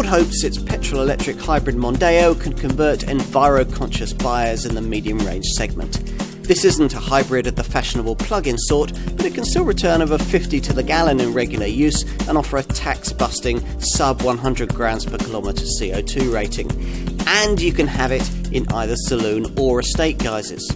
Ford hopes its petrol-electric hybrid Mondeo can convert enviro-conscious buyers in the medium-range segment. This isn't a hybrid of the fashionable plug-in sort, but it can still return over 50 to the gallon in regular use and offer a tax-busting sub 100 grams per kilometre CO2 rating. And you can have it in either saloon or estate guises.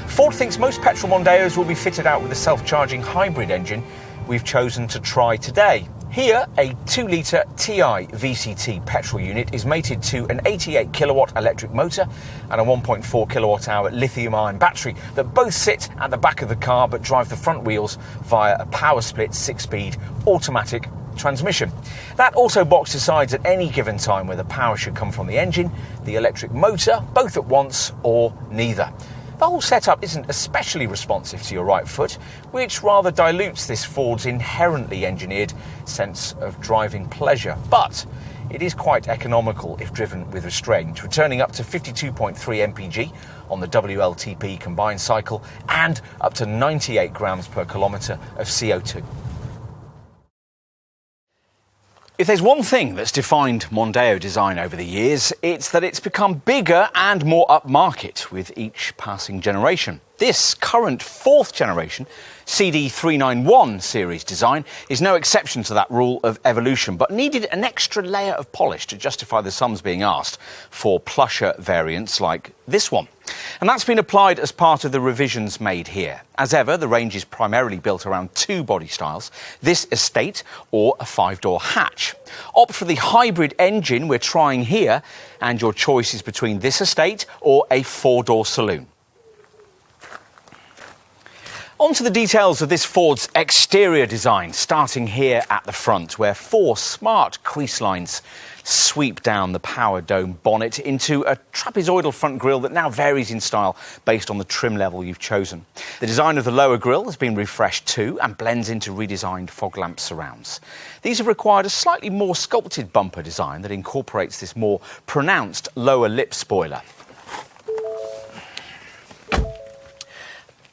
Ford thinks most petrol Mondeos will be fitted out with a self-charging hybrid engine we've chosen to try today. Here, a 2-litre TI VCT petrol unit is mated to an 88 kilowatt electric motor and a 1.4 kilowatt hour lithium-ion battery that both sit at the back of the car but drive the front wheels via a power split 6-speed automatic transmission. That also box decides at any given time whether power should come from the engine, the electric motor, both at once, or neither. The whole setup isn't especially responsive to your right foot, which rather dilutes this Ford's inherently engineered sense of driving pleasure. But it is quite economical if driven with restraint, returning up to 52.3 mpg on the WLTP combined cycle and up to 98 grams per kilometre of CO2. If there's one thing that's defined Mondeo design over the years, it's that it's become bigger and more upmarket with each passing generation. This current 4th generation CD391 series design is no exception to that rule of evolution, but needed an extra layer of polish to justify the sums being asked for plusher variants like this one. And that's been applied as part of the revisions made here. As ever, the range is primarily built around 2 body styles, this estate or a 5-door hatch. Opt for the hybrid engine we're trying here, and your choice is between this estate or a 4-door saloon. On to the details of this Ford's exterior design, starting here at the front, where 4 smart crease lines sweep down the power dome bonnet into a trapezoidal front grille that now varies in style based on the trim level you've chosen. The design of the lower grille has been refreshed too and blends into redesigned fog lamp surrounds. These have required a slightly more sculpted bumper design that incorporates this more pronounced lower lip spoiler.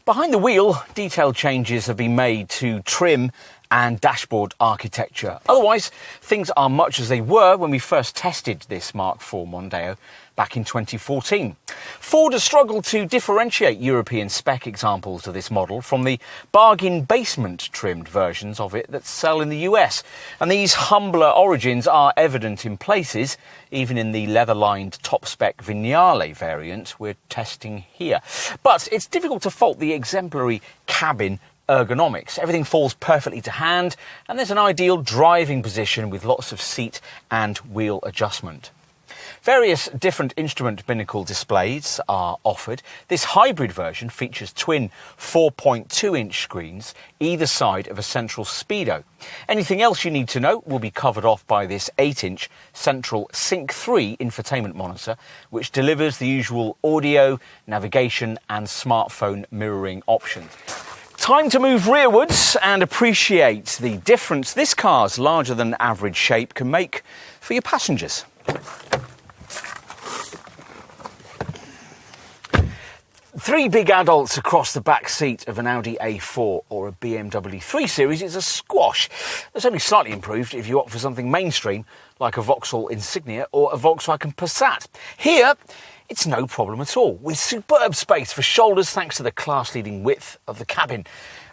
Behind the wheel, detailed changes have been made to trim and dashboard architecture. Otherwise, things are much as they were when we first tested this Mark IV Mondeo back in 2014. Ford has struggled to differentiate European spec examples of this model from the bargain basement trimmed versions of it that sell in the US. And these humbler origins are evident in places, even in the leather-lined top-spec Vignale variant we're testing here. But it's difficult to fault the exemplary cabin ergonomics. Everything falls perfectly to hand, and there's an ideal driving position with lots of seat and wheel adjustment. Various different instrument binnacle displays are offered. This hybrid version features twin 4.2-inch screens either side of a central speedo. Anything else you need to know will be covered off by this 8-inch central Sync 3 infotainment monitor, which delivers the usual audio, navigation and smartphone mirroring options. Time to move rearwards and appreciate the difference this car's larger than average shape can make for your passengers. 3 big adults across the back seat of an Audi A4 or a BMW 3 Series is a squash. That's only slightly improved if you opt for something mainstream like a Vauxhall Insignia or a Volkswagen Passat. Here, it's no problem at all, with superb space for shoulders thanks to the class-leading width of the cabin.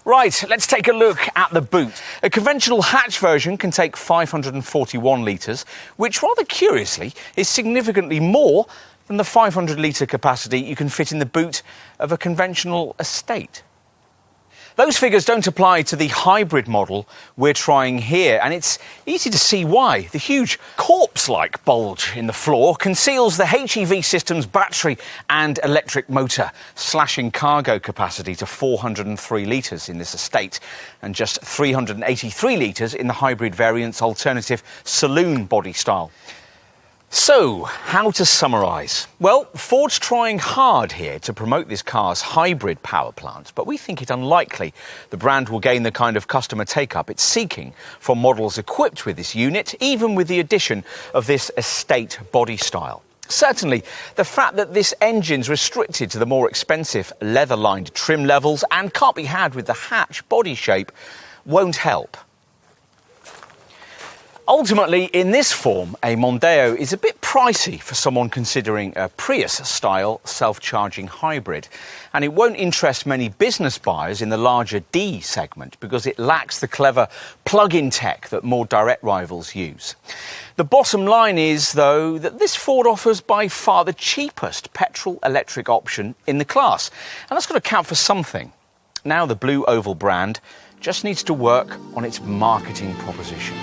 Right, let's take a look at the boot. A conventional hatch version can take 541 litres, which rather curiously is significantly more than the 500-litre capacity you can fit in the boot of a conventional estate. Those figures don't apply to the hybrid model we're trying here, and it's easy to see why. The huge corpse-like bulge in the floor conceals the HEV system's battery and electric motor, slashing cargo capacity to 403 litres in this estate, and just 383 litres in the hybrid variant's alternative saloon body style. So, how to summarise? Well, Ford's trying hard here to promote this car's hybrid power plant, but we think it unlikely the brand will gain the kind of customer take-up it's seeking from models equipped with this unit, even with the addition of this estate body style. Certainly, the fact that this engine's restricted to the more expensive leather-lined trim levels and can't be had with the hatch body shape won't help. Ultimately, in this form, a Mondeo is a bit pricey for someone considering a Prius-style self-charging hybrid. And it won't interest many business buyers in the larger D segment because it lacks the clever plug-in tech that more direct rivals use. The bottom line is, though, that this Ford offers by far the cheapest petrol-electric option in the class. And that's got to count for something. Now the Blue Oval brand just needs to work on its marketing proposition.